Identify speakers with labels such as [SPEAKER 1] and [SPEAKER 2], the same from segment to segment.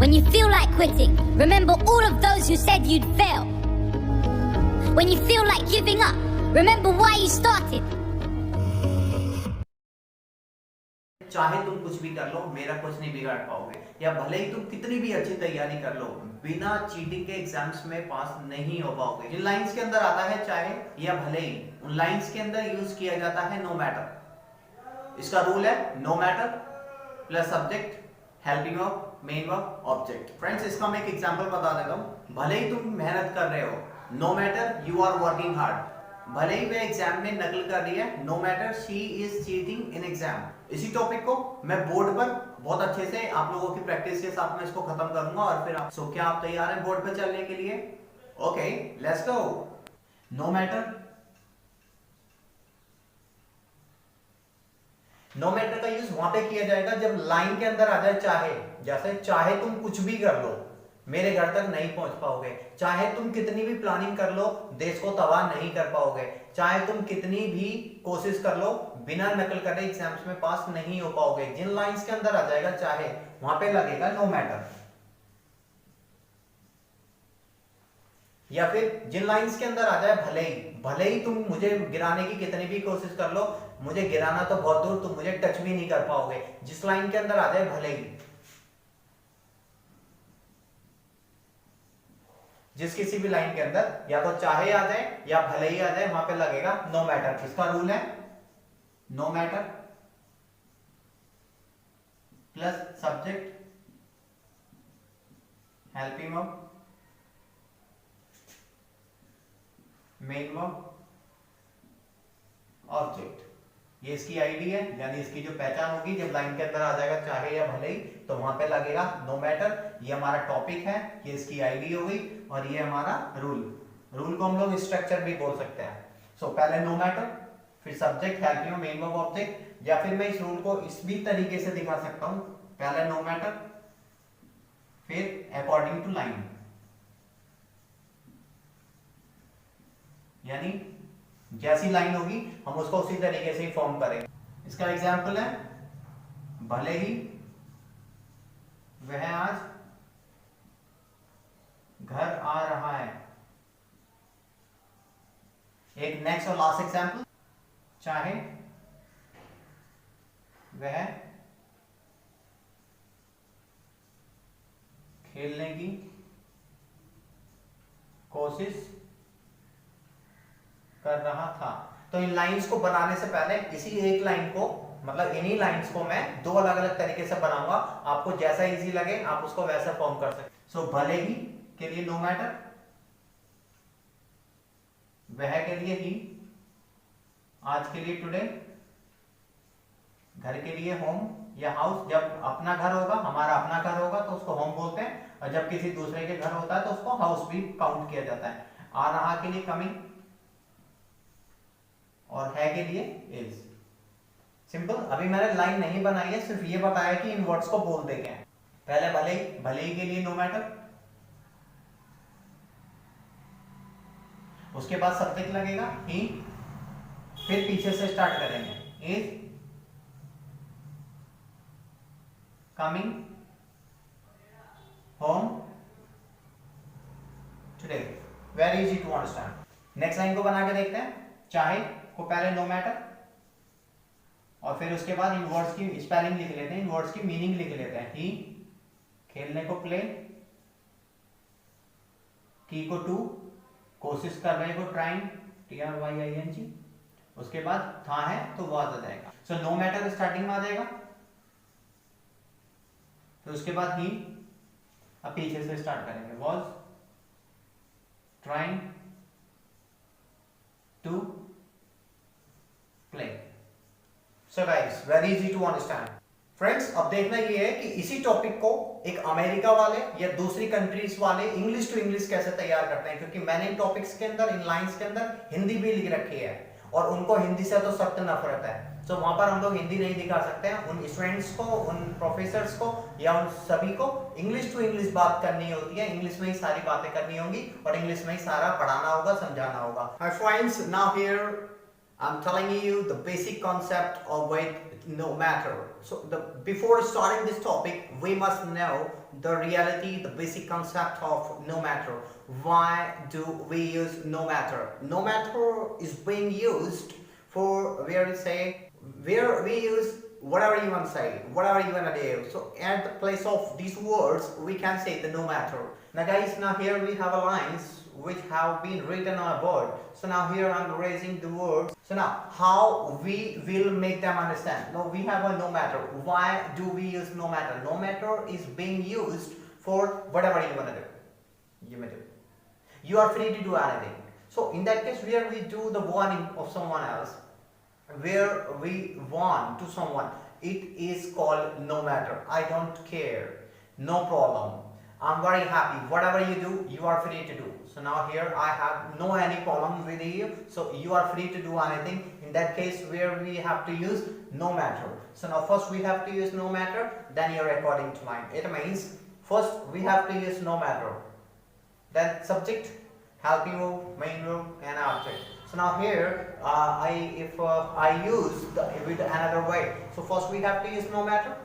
[SPEAKER 1] When you feel like quitting, remember all of those who said you'd fail. When you feel like giving up, remember why you started.
[SPEAKER 2] चाहे तुम कुछ भी कर लो, मेरा कुछ नहीं बिगाड़ पाओगे, या भले ही तुम कितनी भी अच्छी तैयारी कर लो, बिना चीटिंग के एग्जाम्स में पास नहीं हो पाओगे। जिन लाइंस के अंदर आता है चाहे या भले ही, उन लाइंस के अंदर यूज किया जाता है नो मैटर। इसका रूल है no matter plus subject, helping verb, main verb, object. Friends, इसका मैं एक एग्जांपल बता देता हूं। भले ही तुम मेहनत कर रहे हो, no matter you are working hard. भले ही वह एग्जाम में नकल कर रही है, no matter she is cheating in exam. इसी टॉपिक को मैं बोर्ड पर बहुत अच्छे से आप लोगों की प्रैक्टिस के साथ में इसको खत्म करूंगा और फिर क्या आप तैयार हैं बोर्ड पर चलने के लिए? Okay, let's go. No matter, no matter का यूज वहां पे किया जाएगा जब लाइन के अंदर आ जाए चाहे। जैसे चाहे तुम कुछ भी कर लो, मेरे घर तक नहीं पहुंच पाओगे। चाहे तुम कितनी भी प्लानिंग कर लो, देश को तबाह नहीं कर पाओगे। चाहे तुम कितनी भी कोशिश कर लो, बिना नकल करे एग्जाम्स में पास नहीं हो पाओगे। जिन लाइंस के अंदर आ जाएगा चाहे, वहां पे लगेगा नो मैटर। या फिर जिन लाइंस के अंदर आ जाए भले ही तुम मुझे गिराने की कितनी भी कोशिश कर लो, मुझे गिराना तो बहुत दूर, तुम मुझे टच भी नहीं कर पाओगे। जिस लाइन के अंदर आ जाए भले ही, जिस किसी भी लाइन के अंदर या तो चाहे आ जाए या भले ही आ जाए, वहां पे लगेगा नो मैटर। इसका रूल है no matter plus subject, helping verb, main verb, object. ये इसकी आईडी है, यानी इसकी जो पहचान होगी जब लाइन के अंदर आ जाएगा चाहे या भले ही, तो वहां पे लगेगा नो मैटर। ये हमारा टॉपिक है, ये इसकी आईडी हो गई, और ये हमारा रूल को हम लोग स्ट्रक्चर भी बोल सकते हैं। सो पहले नो मैटर, फिर subject, helping, main verb, object. या फिर मैं इस रूल को इस भी तरीके से दिखा सकता हूं, पहले नो मैटर, फिर अकॉर्डिंग टू लाइन, यानी जैसी लाइन होगी हम उसको उसी तरीके से ही फॉर्म करेंगे। इसका एग्जांपल है, भले ही वह आज घर आ रहा है। एक नेक्स्ट और लास्ट एग्जांपल, चाहे वह खेलने की कोशिश कर रहा था। तो इन लाइंस को बनाने से पहले इसी एक लाइन को, मतलब इन्हीं लाइंस को मैं दो अलग अलग तरीके से बनाऊंगा। आपको जैसा इजी लगे आप उसको वैसा फॉर्म कर सकते। सो भले ही के लिए नो मैटर, वह के लिए ही, आज के लिए टुडे, घर के लिए होम या हाउस। जब अपना घर होगा, हमारा अपना घर होगा तो उसको होम बोलते हैं, और जब किसी दूसरे के घर होता है तो उसको हाउस भी काउंट किया जाता है। आ रहा के लिए कमिंग, और है के लिए इज। सिंपल। अभी मैंने लाइन नहीं बनाई है, सिर्फ ये बताया कि इन वर्ड्स को बोलते क्या है। पहले भले ही के लिए नो मैटर, उसके बाद सब्जेक्ट लगेगा ही, फिर पीछे से स्टार्ट करेंगे, is coming home today. Very easy to understand. Next line को बना के देखते हैं। चाहे को पहले नो मैटर, और फिर उसके बाद इन वर्ड्स की स्पेलिंग लिख लेते हैं, इन वर्ड्स की मीनिंग लिख लेते हैं। ही, खेलने को प्ले, की को टू, कोशिश कर रहे को ट्राइंग, TRYING। उसके बाद था है तो वो आ जाएगा। सो नो मैटर स्टार्टिंग में आ जाएगा, फिर उसके बाद ही, अब पीछे से स्टार्ट करेंगे, was trying to play. So guys, very easy to understand. Friends, अब देखना ये है कि इसी टॉपिक को एक अमेरिका वाले या दूसरी कंट्रीज वाले इंग्लिश टू इंग्लिश कैसे तैयार करते हैं, क्योंकि मैंने इन टॉपिक्स के अंदर, इन लाइंस के अंदर हिंदी भी लिख रखी है, और उनको हिंदी से तो सख्त नफरत है। सो वहां पर हम लोग हिंदी नहीं दिखा सकते हैं। उन स्टूडेंट्स को, उन प्रोफेसर्स को, या उन सभी को इंग्लिश टू इंग्लिश बात करनी होती है। इंग्लिश में ही सारी बातें करनी होंगी, और इंग्लिश में ही सारा पढ़ाना होगा, समझाना होगा। Hi friends, now here I'm telling you the basic concept of with no matter. So before starting this topic, we must know the reality, the basic concept of no matter. Why do we use no matter? No matter is being used for where we use whatever you want to say, whatever you want to do. So at the place of these words, we can say the no matter. Now guys, now here we have a lines which have been written on a board. So now here I'm raising the words. So now how we will make them understand. Now we have a no matter. Why do we use no matter? No matter is being used for whatever you want to do. You may do. You are free to do anything. So in that case, where we do the warning of someone else, where we want to someone, it is called no matter. I don't care, no problem, I'm very happy, whatever you do, you are free to do. So now here I have no any problem with you, so you are free to do anything. In that case, where we have to use no matter. So now first we have to use no matter, then you're according to line. It means first we have to use no matter, then subject, helping verb, main verb, and object. So now here, if I use with another way, so first we have to use no matter,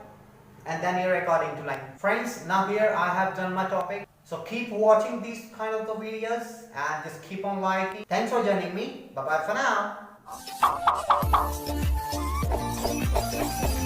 [SPEAKER 2] and then you're according to line. Friends, now here I have done my topic. So keep watching these kind of the videos and just keep on liking. Thanks for joining me. Bye bye for now.